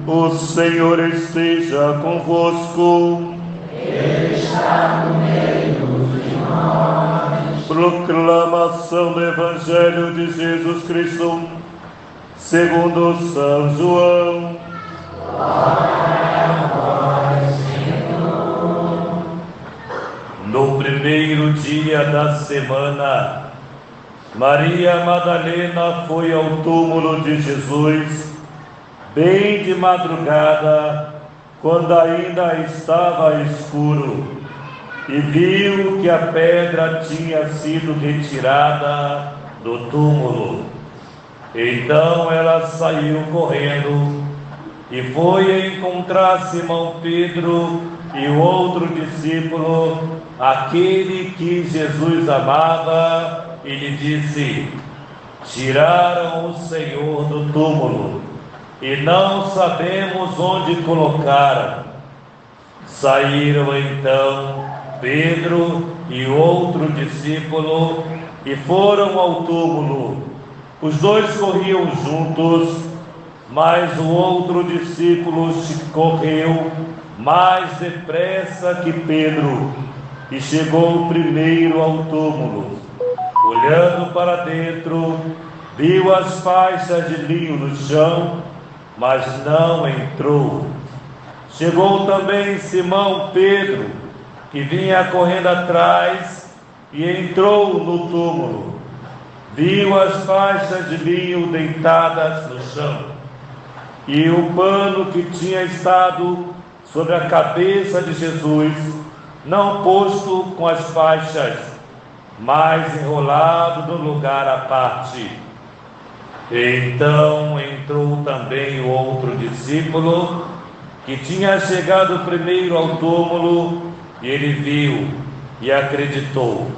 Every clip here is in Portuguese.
O Senhor esteja convosco. Ele está no meio de nós. Proclamação do Evangelho de Jesus Cristo, segundo São João. Glória a vós, Senhor. No primeiro dia da semana, Maria Madalena foi ao túmulo de Jesus, bem de madrugada, quando ainda estava escuro, e viu que a pedra tinha sido retirada do túmulo. Então ela saiu correndo e foi encontrar Simão Pedro e o outro discípulo, aquele que Jesus amava, e lhe disse: tiraram o Senhor do túmulo e não sabemos onde colocaram. Saíram então Pedro e o outro discípulo e foram ao túmulo. Os dois corriam juntos, mas o outro discípulo correu mais depressa que Pedro e chegou primeiro ao túmulo. Olhando para dentro, viu as faixas de linho no chão, mas não entrou. Chegou também Simão Pedro, que vinha correndo atrás, e entrou no túmulo. Viu as faixas de linho deitadas no chão, e o pano que tinha estado sobre a cabeça de Jesus, não posto com as faixas, mas enrolado no lugar à parte. Então entrou também o outro discípulo, que tinha chegado primeiro ao túmulo, e ele viu e acreditou.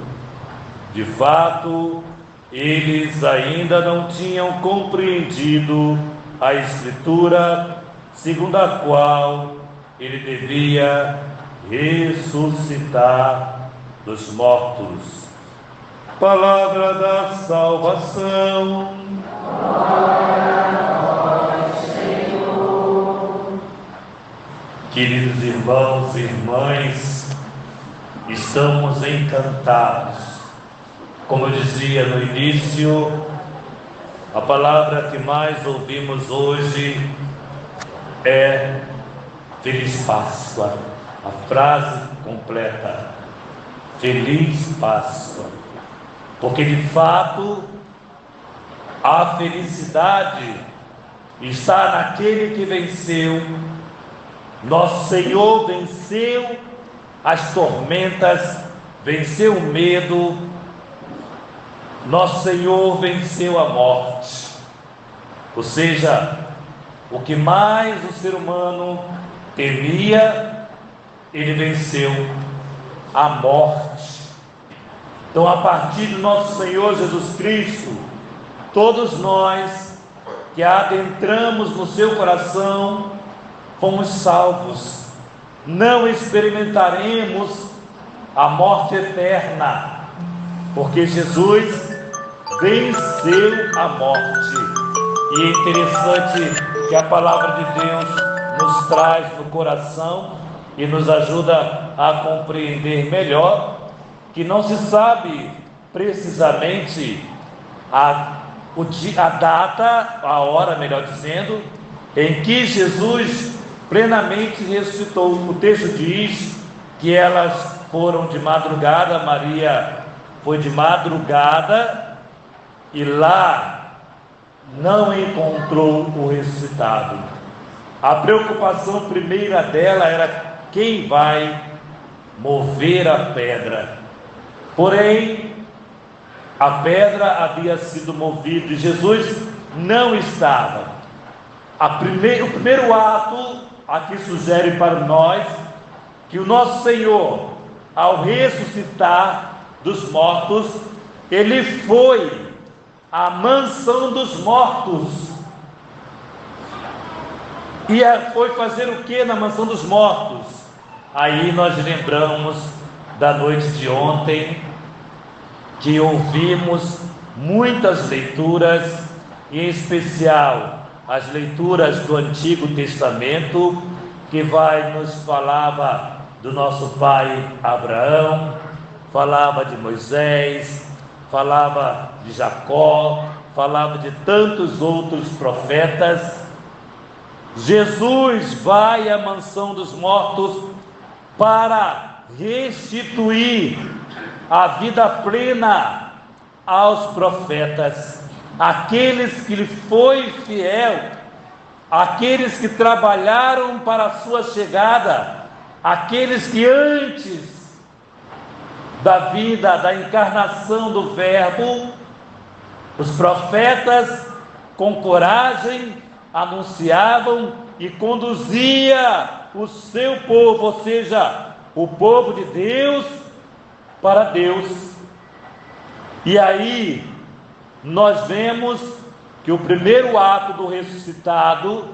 De fato, eles ainda não tinham compreendido a Escritura, segundo a qual ele devia ressuscitar dos mortos. Palavra da salvação. Glória a vós, Senhor. Queridos irmãos e irmãs, estamos encantados. Como eu dizia no início, a palavra que mais ouvimos hoje é Feliz Páscoa. A frase completa: Feliz Páscoa. Porque de fato a felicidade está naquele que venceu. Nosso Senhor venceu as tormentas, venceu o medo. Nosso Senhor venceu a morte. Ou seja, o que mais o ser humano temia, ele venceu: a morte. Então, a partir do nosso Senhor Jesus Cristo, todos nós que adentramos no seu coração, fomos salvos. Não experimentaremos a morte eterna, porque Jesus venceu a morte. E é interessante que a palavra de Deus nos traz no coração e nos ajuda a compreender melhor que não se sabe precisamente a data, a hora, melhor dizendo, em que Jesus plenamente ressuscitou. O texto diz que elas foram de madrugada, Maria foi de madrugada e lá não encontrou o ressuscitado. A preocupação primeira dela era quem vai mover a pedra. Porém, a pedra havia sido movida e Jesus não estava. O primeiro ato aqui sugere para nós que o nosso Senhor, ao ressuscitar dos mortos, ele foi à mansão dos mortos. E foi fazer o que na mansão dos mortos? Aí nós lembramos da noite de ontem, que ouvimos muitas leituras, em especial as leituras do Antigo Testamento, que nos falava do nosso pai Abraão, falava de Moisés, falava de Jacó, falava de tantos outros profetas. Jesus vai à mansão dos mortos para restituir a vida plena aos profetas, aqueles que lhe foi fiel, aqueles que trabalharam para a sua chegada, aqueles que antes da vida, da encarnação do Verbo, os profetas com coragem anunciavam e conduzia o seu povo, ou seja, o povo de Deus, para Deus. E aí nós vemos que o primeiro ato do ressuscitado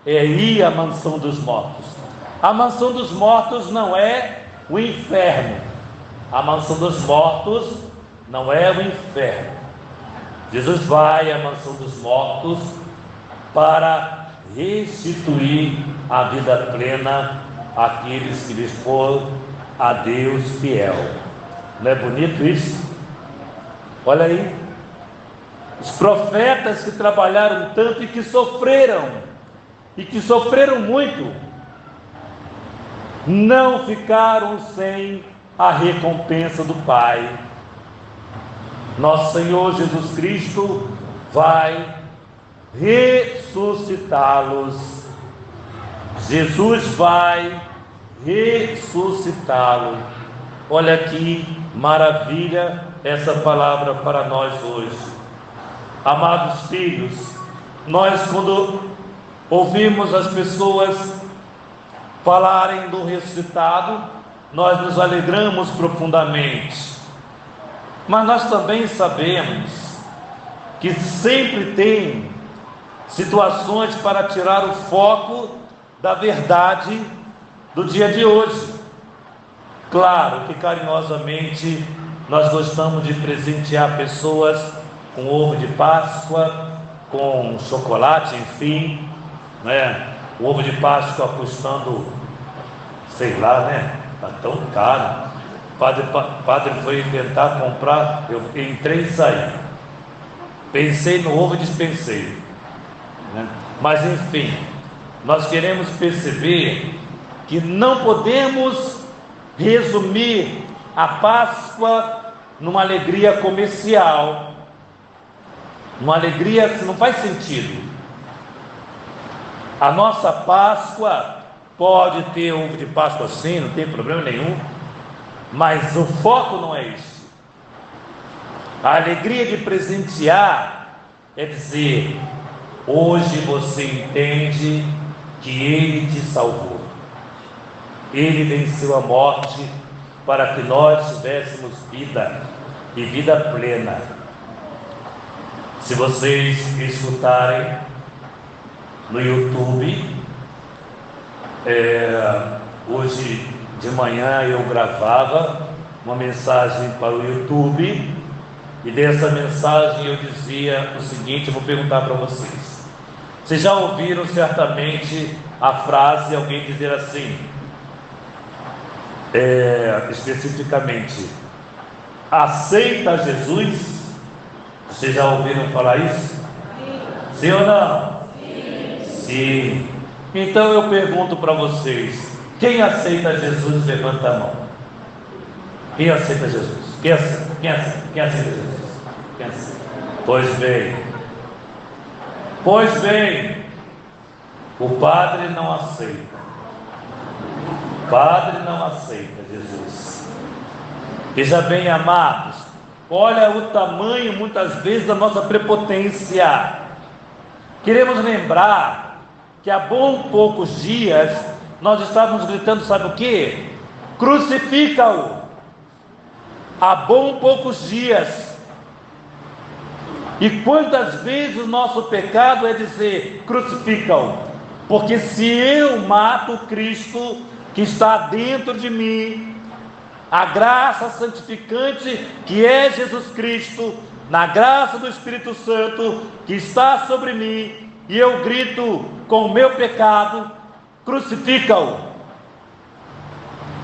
é ir à mansão dos mortos. A mansão dos mortos não é o inferno. A mansão dos mortos não é o inferno. Jesus vai à mansão dos mortos para restituir a vida plena àqueles que lhes foram a Deus fiel. Não é bonito isso? Olha aí, os profetas que trabalharam tanto e que sofreram muito, não ficaram sem a recompensa do Pai. Nosso Senhor Jesus Cristo vai ressuscitá-los. Jesus vai ressuscitá-lo. Olha que maravilha essa palavra para nós hoje. Amados filhos, nós quando ouvimos as pessoas falarem do ressuscitado, nós nos alegramos profundamente, mas nós também sabemos que sempre tem situações para tirar o foco da verdade do dia de hoje. Claro que carinhosamente nós gostamos de presentear pessoas com ovo de Páscoa, com chocolate, enfim, né? O ovo de Páscoa custando, sei lá, né? Está tão caro. O padre foi tentar comprar, eu entrei e saí. Pensei no ovo e dispensei, né? Mas enfim, nós queremos perceber que não podemos resumir a Páscoa numa alegria comercial, uma alegria que não faz sentido. A nossa Páscoa pode ter ovo de Páscoa sim, não tem problema nenhum, mas o foco não é isso. A alegria de presentear é dizer: hoje você entende que Ele te salvou, Ele venceu a morte para que nós tivéssemos vida e vida plena. Se vocês escutarem no YouTube, hoje de manhã eu gravava uma mensagem para o YouTube, e dessa mensagem eu dizia o seguinte, eu vou perguntar para vocês: vocês já ouviram certamente a frase, alguém dizer assim, especificamente, aceita Jesus? Vocês já ouviram falar isso? Sim ou não? Sim. Então eu pergunto para vocês: quem aceita Jesus, levanta a mão. Quem aceita Jesus? Quem aceita Jesus? Quem aceita? Pois bem, o padre não aceita. O padre não aceita Jesus. Veja bem, amados, olha o tamanho muitas vezes da nossa prepotência. Queremos lembrar que há poucos dias nós estávamos gritando, sabe o que? Crucifica-o! Há poucos dias. E quantas vezes o nosso pecado é dizer: crucifica-o, porque se eu mato o Cristo que está dentro de mim, a graça santificante que é Jesus Cristo, na graça do Espírito Santo que está sobre mim, e eu grito com o meu pecado: crucifica-o.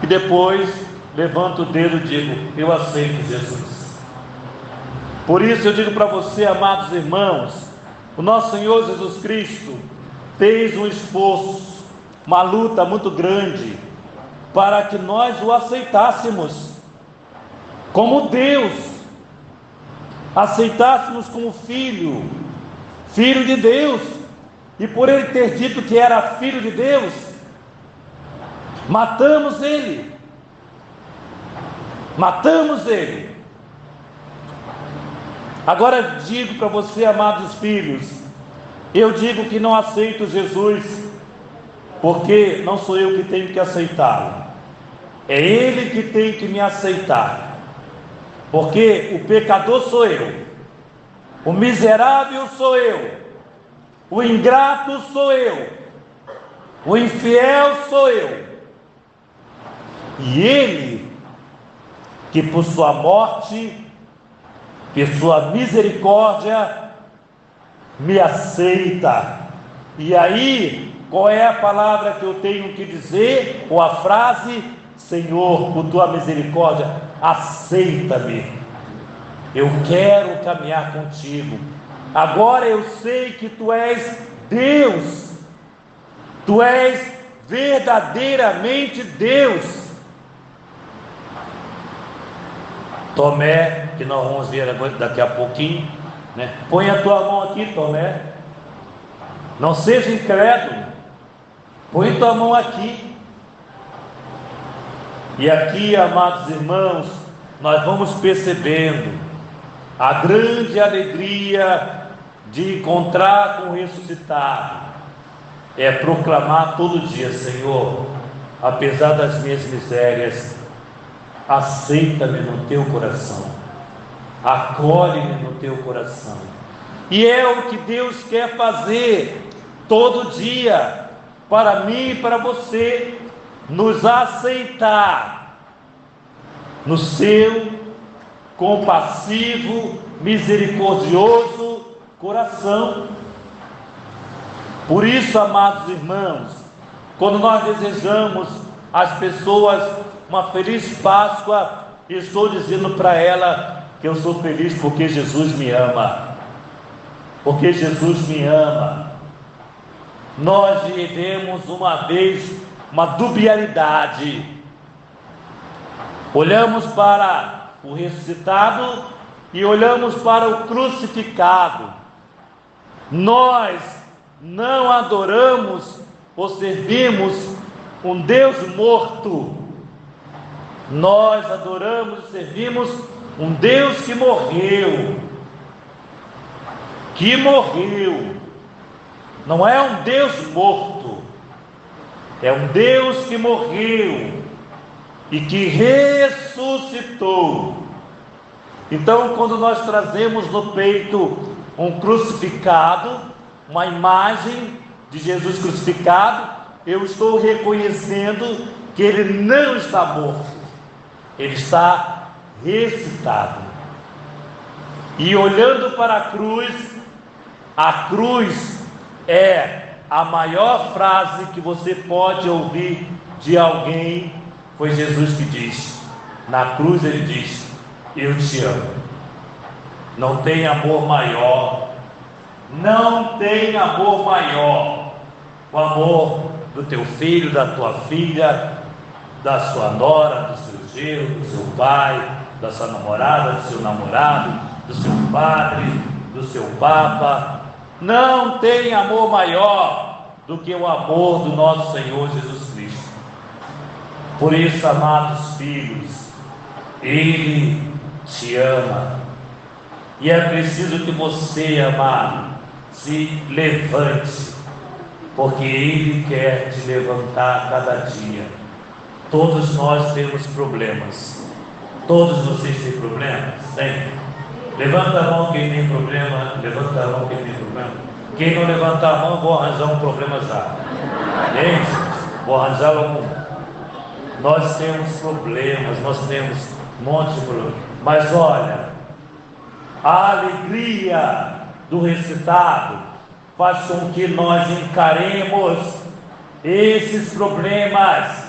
E depois levanto o dedo e digo: eu aceito Jesus. Por isso eu digo para você, amados irmãos, o nosso Senhor Jesus Cristo fez um esforço, uma luta muito grande, para que nós o aceitássemos como Deus, aceitássemos como filho de Deus. E por ele ter dito que era filho de Deus, matamos ele. Agora digo para você, amados filhos, eu digo que não aceito Jesus, porque não sou eu que tenho que aceitá-lo, é ele que tem que me aceitar, porque o pecador sou eu, o miserável sou eu, o ingrato sou eu, o infiel sou eu, e ele que por sua morte, por sua misericórdia, me aceita. E aí, qual é a palavra que eu tenho que dizer, ou a frase? Senhor, por tua misericórdia, aceita-me, eu quero caminhar contigo. Agora eu sei que tu és Deus, tu és verdadeiramente Deus. Tomé, que nós vamos ver daqui a pouquinho, né? Põe a tua mão aqui, Tomé, não seja incrédulo, põe tua mão aqui. E aqui, amados irmãos, nós vamos percebendo a grande alegria de encontrar com o ressuscitado, é proclamar todo dia: Senhor, apesar das minhas misérias, aceita-me no teu coração, acolhe-me no teu coração. E é o que Deus quer fazer todo dia, para mim e para você, nos aceitar no seu compassivo, misericordioso coração. Por isso, amados irmãos, quando nós desejamos às pessoas uma feliz Páscoa, estou dizendo para ela que eu sou feliz porque Jesus me ama, porque Jesus me ama. Nós vivemos uma vez uma dubialidade, olhamos para o ressuscitado e olhamos para o crucificado. Nós não adoramos ou servimos um Deus morto, nós adoramos e servimos um Deus que morreu, não é um Deus morto, é um Deus que morreu e que ressuscitou. Então, quando nós trazemos no peito um crucificado, uma imagem de Jesus crucificado, eu estou reconhecendo que ele não está morto, ele está ressuscitado. E olhando para a cruz é a maior frase que você pode ouvir de alguém. Foi Jesus que disse, na cruz ele diz: eu te amo. Não tem amor maior, não tem amor maior, o amor do teu filho, da tua filha, da sua nora, do seu genro, do seu pai, da sua namorada, do seu namorado, do seu padre, do seu papa. Não tem amor maior do que o amor do nosso Senhor Jesus Cristo. Por isso, amados filhos, Ele te ama, e é preciso que você, amado, se levante, porque Ele quer te levantar cada dia. Todos nós temos problemas. Todos vocês têm problemas? Tem? Levanta a mão quem tem problema. Levanta a mão quem tem problema. Quem não levantar a mão, vou arranjar um problema já. Gente, vou arranjar algum. Nós temos problemas, nós temos um monte de problemas. Mas olha, a alegria do ressuscitado faz com que nós encaremos esses problemas,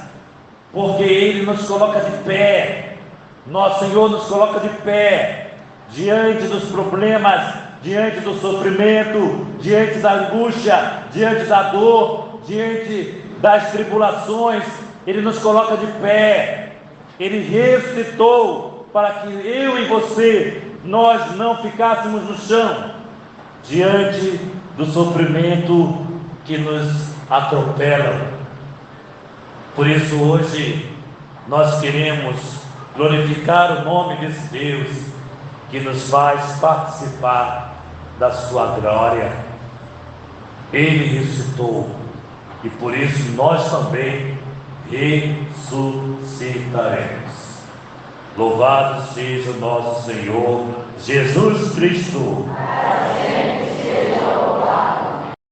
porque Ele nos coloca de pé. Nosso Senhor nos coloca de pé diante dos problemas, diante do sofrimento, diante da angústia, diante da dor, diante das tribulações. Ele nos coloca de pé. Ele ressuscitou para que eu e você, nós não ficássemos no chão diante do sofrimento que nos atropela. Por isso hoje nós queremos glorificar o nome desse Deus que nos faz participar da sua glória. Ele ressuscitou e por isso nós também ressuscitaremos. Louvado seja o nosso Senhor Jesus Cristo.